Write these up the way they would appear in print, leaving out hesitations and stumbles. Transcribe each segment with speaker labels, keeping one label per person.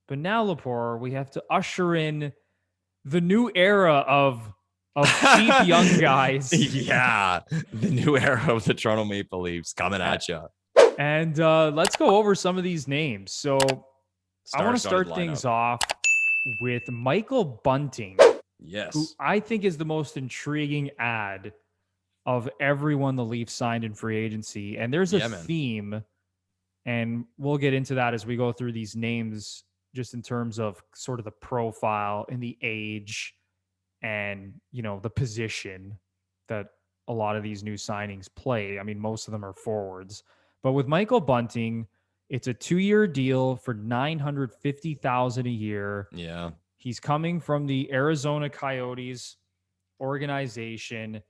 Speaker 1: But now, Lepore, we have to usher in the new era of cheap young guys.
Speaker 2: Yeah, the new era of the Toronto Maple Leafs coming at you.
Speaker 1: And let's go over some of these names. So I want to start things off with Michael Bunting.
Speaker 2: Yes.
Speaker 1: Who I think is the most intriguing ad of everyone the Leafs signed in free agency. And there's a theme, and we'll get into that as we go through these names, just in terms of sort of the profile and the age and, the position that a lot of these new signings play. I mean, most of them are forwards. But with Michael Bunting, it's a 2-year deal for $950,000 a year.
Speaker 2: Yeah.
Speaker 1: He's coming from the Arizona Coyotes organization,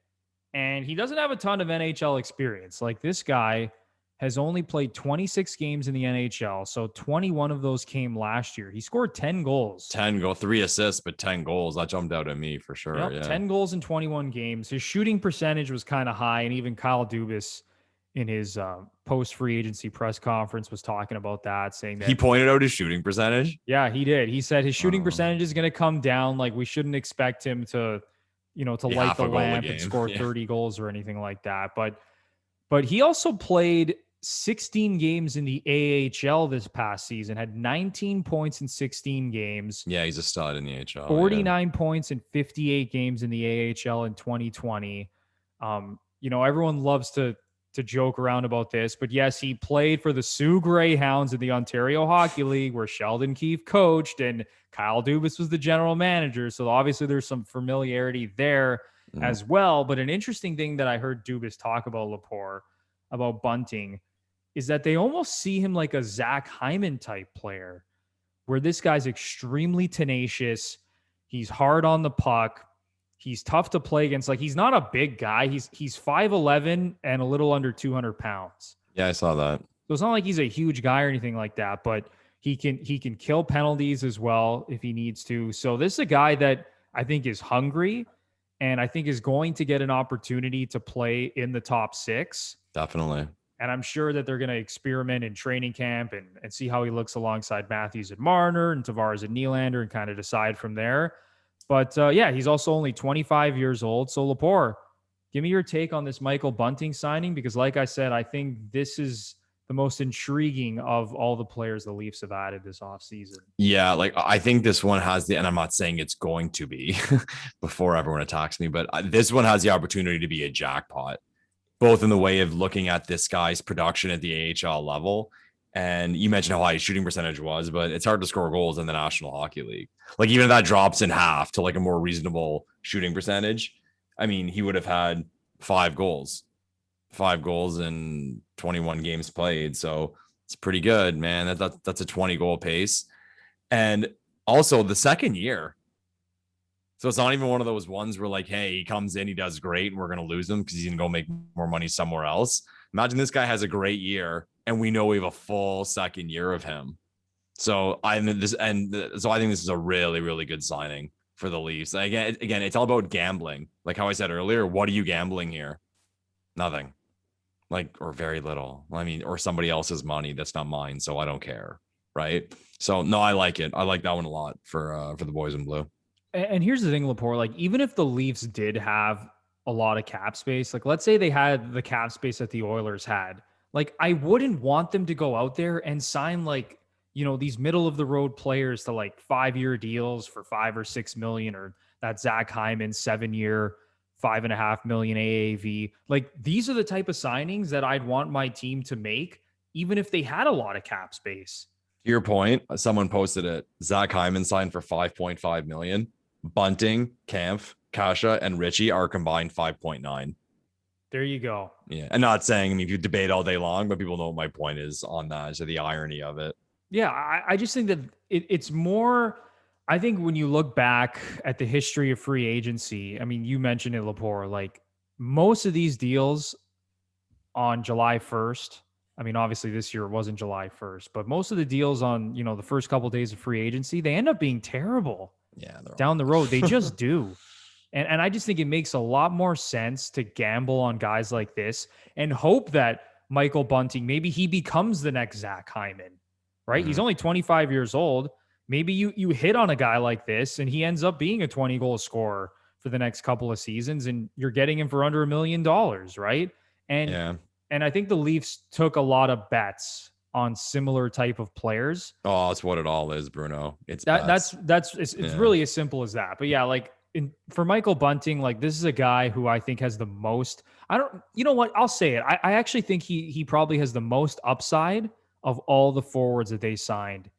Speaker 1: and he doesn't have a ton of NHL experience. Like, this guy has only played 26 games in the NHL, so 21 of those came last year. He scored 10 goals.
Speaker 2: 3 assists, but 10 goals. That jumped out at me for sure.
Speaker 1: Yep,
Speaker 2: yeah.
Speaker 1: 10 goals in 21 games. His shooting percentage was kind of high, and even Kyle Dubas in his post-free agency press conference was talking about that, saying that
Speaker 2: he pointed out his shooting percentage.
Speaker 1: Yeah, he did. He said his shooting percentage is going to come down. Like, we shouldn't expect him to light the lamp and score 30 goals or anything like that. But he also played 16 games in the AHL this past season, had 19 points in 16 games.
Speaker 2: Yeah, he's a stud in the AHL.
Speaker 1: 49 points in 58 games in the AHL in 2020. Everyone loves to joke around about this, but yes, he played for the Sioux Greyhounds in the Ontario Hockey League, where Sheldon Keefe coached and Kyle Dubas was the general manager. So obviously there's some familiarity there as well. But an interesting thing that I heard Dubas talk about, Lepore, about Bunting, is that they almost see him like a Zach Hyman type player, where this guy's extremely tenacious. He's hard on the puck. He's tough to play against. Like, he's not a big guy. He's 5'11" and a little under 200 pounds.
Speaker 2: Yeah, I saw that.
Speaker 1: So it's not like he's a huge guy or anything like that, but he can kill penalties as well if he needs to. So this is a guy that I think is hungry, and I think is going to get an opportunity to play in the top 6.
Speaker 2: Definitely.
Speaker 1: And I'm sure that they're going to experiment in training camp and see how he looks alongside Matthews and Marner and Tavares and Nylander and kind of decide from there. But he's also only 25 years old. So, Lepore, give me your take on this Michael Bunting signing, because like I said, I think this is the most intriguing of all the players the Leafs have added this offseason.
Speaker 2: Yeah, like, I think this one has and I'm not saying it's going to be before everyone attacks me, but this one has the opportunity to be a jackpot, both in the way of looking at this guy's production at the AHL level. And you mentioned how high his shooting percentage was, but it's hard to score goals in the National Hockey League. Like, even if that drops in half to like a more reasonable shooting percentage, I mean, he would have had 5 goals in 21 games played. So it's pretty good, man. That's a 20 goal pace. And also the second year. So it's not even one of those ones where, like, hey, he comes in, he does great, and we're going to lose him because he's going to go make more money somewhere else. Imagine this guy has a great year, and we know we have a full second year of him. So I think this is a really, really good signing for the Leafs. Again, it's all about gambling. Like how I said earlier, what are you gambling here? Nothing. Like, or very little. I mean, or somebody else's money that's not mine, so I don't care, right? So no, I like it. I like that one a lot for the boys in blue.
Speaker 1: And here's the thing, Lepore, like, even if the Leafs did have a lot of cap space, like, let's say they had the cap space that the Oilers had, like, I wouldn't want them to go out there and sign, like, these middle of the road players to like 5-year deals for $5 or $6 million, or that Zach Hyman 7-year, $5.5 million AAV. Like, these are the type of signings that I'd want my team to make, even if they had a lot of cap space.
Speaker 2: To your point, someone posted it. Zach Hyman signed for $5.5 million. Bunting, Kampf, Kasha, and Richie are combined 5.9.
Speaker 1: There you go.
Speaker 2: Yeah. And not saying, I mean, you debate all day long, but people know what my point is on that. So the irony of it.
Speaker 1: Yeah. I just think that it's more, I think when you look back at the history of free agency, I mean, you mentioned it, Lepore, like, most of these deals on July 1st, I mean, obviously this year it wasn't July 1st, but most of the deals on, the first couple of days of free agency, they end up being terrible.
Speaker 2: Yeah,
Speaker 1: down the road. They just do. And I just think it makes a lot more sense to gamble on guys like this and hope that Michael Bunting, maybe he becomes the next Zach Hyman, right? Mm-hmm. He's only 25 years old. maybe you hit on a guy like this and he ends up being a 20 goal scorer for the next couple of seasons and you're getting him for under $1 million, right? And
Speaker 2: Yeah.
Speaker 1: and I think the Leafs took a lot of bets on similar type of players.
Speaker 2: Oh, that's what it all is, Bruno. It's
Speaker 1: It's really as simple as that. But yeah, like for Michael Bunting, like this is a guy who I think has the most. I don't. You know what? I'll say it. I actually think he probably has the most upside of all the forwards that they signed.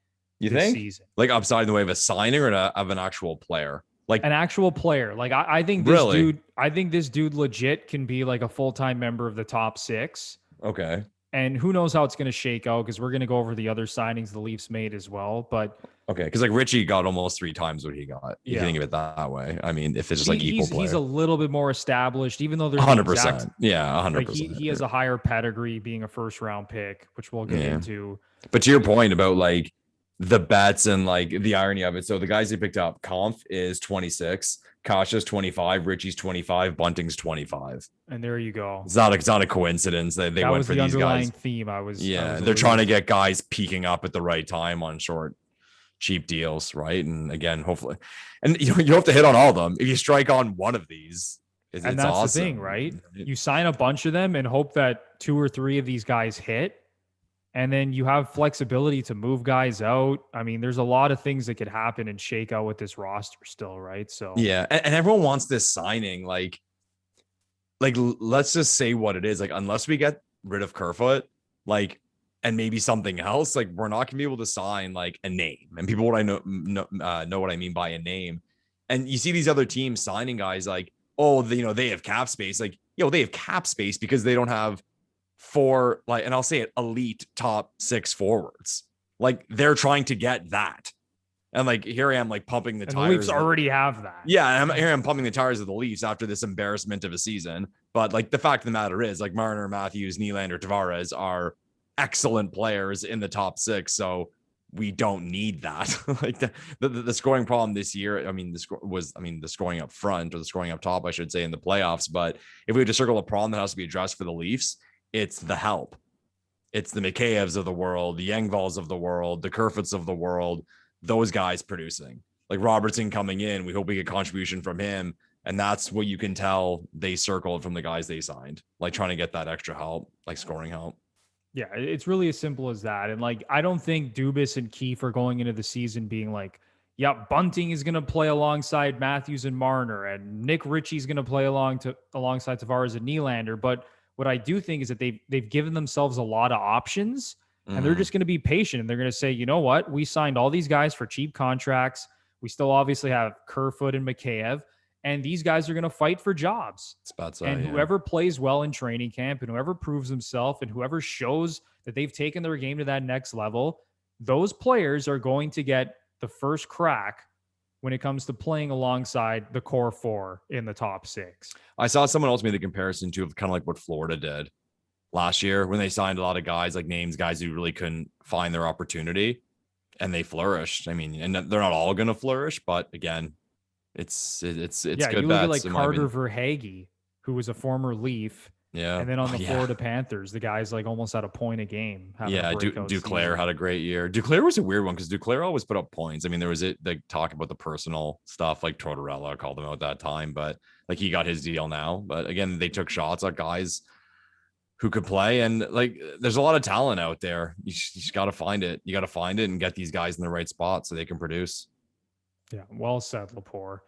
Speaker 2: You
Speaker 1: this
Speaker 2: think
Speaker 1: season.
Speaker 2: like upside in the way of a signing or of an actual player? Like
Speaker 1: an actual player. Like I think this
Speaker 2: really?
Speaker 1: dude. I think this dude legit can be like a full-time member of the top six.
Speaker 2: Okay.
Speaker 1: And who knows how it's going to shake out because we're going to go over the other signings the Leafs made as well. But
Speaker 2: okay, because like Richie got almost 3 times what he got. You think of it that way. I mean, if it's just like equal play,
Speaker 1: he's a little bit more established, even though there's
Speaker 2: 100%. Yeah, 100%.
Speaker 1: Like he has a higher pedigree being a first round pick, which we'll get into.
Speaker 2: But to your point about like the bets and like the irony of it. So the guys they picked up, Kampf is 26, Kasha's 25, Richie's 25, Bunting's 25.
Speaker 1: And there you go.
Speaker 2: It's not a coincidence that they went for these guys.
Speaker 1: Theme.
Speaker 2: They're trying to get guys peaking up at the right time on short, cheap deals, right? And again, hopefully, and you have to hit on all of them. If you strike on one of these, it's
Speaker 1: that's
Speaker 2: awesome.
Speaker 1: The thing, right? You sign a bunch of them and hope that 2 or 3 of these guys hit. And then you have flexibility to move guys out. I mean, there's a lot of things that could happen and shake out with this roster still, right? So
Speaker 2: yeah, and everyone wants this signing. Like let's just say what it is. Like, unless we get rid of Kerfoot, like, and maybe something else, like we're not gonna be able to sign like a name. And people what I know what I mean by a name. And you see these other teams signing guys like, oh, they have cap space. Like, they have cap space because they don't have 4, like, and I'll say it, elite top 6 forwards. Like they're trying to get that. And like here I am like pumping the tires.
Speaker 1: The Leafs already have that.
Speaker 2: Yeah, I'm pumping the tires of the Leafs after this embarrassment of a season. But like the fact of the matter is, like Marner, Matthews, Nylander, Tavares are excellent players in the top 6. So we don't need that. Like the scoring problem this year. I mean, the scoring up front or the scoring up top, I should say, in the playoffs. But if we were to circle a problem that has to be addressed for the Leafs, it's the help. It's the Mikheyevs of the world, the Engvalls of the world, the Kerfoots of the world, those guys producing. Like Robertson coming in, we hope we get contribution from him. And that's what you can tell they circled from the guys they signed, like trying to get that extra help, like scoring help.
Speaker 1: Yeah, it's really as simple as that. And like, I don't think Dubas and Keefe are going into the season being like, yeah, Bunting is going to play alongside Matthews and Marner, and Nick Ritchie's going to play alongside Tavares and Nylander. But what I do think is that they've given themselves a lot of options, and they're just going to be patient. And they're going to say, you know what? We signed all these guys for cheap contracts. We still obviously have Kerfoot and Mikheyev, and these guys are going to fight for jobs. Whoever plays well in training camp and whoever proves himself and whoever shows that they've taken their game to that next level, those players are going to get the first crack when it comes to playing alongside the core 4 in the top 6.
Speaker 2: I saw someone else made the comparison to kind of like what Florida did last year when they signed a lot of guys, like guys who really couldn't find their opportunity, and they flourished. I mean, and they're not all going to flourish, but again, it's good.
Speaker 1: You look at like Carter Verhaeghe, who was a former Leaf.
Speaker 2: Yeah.
Speaker 1: And then on the Florida Panthers, the guy's like almost at a point a game.
Speaker 2: Duclair had a great year. Duclair was a weird one because Duclair always put up points. I mean, there was the talk about the personal stuff, like Tortorella called him out that time, but like he got his deal now. But again, they took shots at guys who could play, and like there's a lot of talent out there. You just got to find it. You got to find it and get these guys in the right spot so they can produce.
Speaker 1: Yeah, well said, Lepore.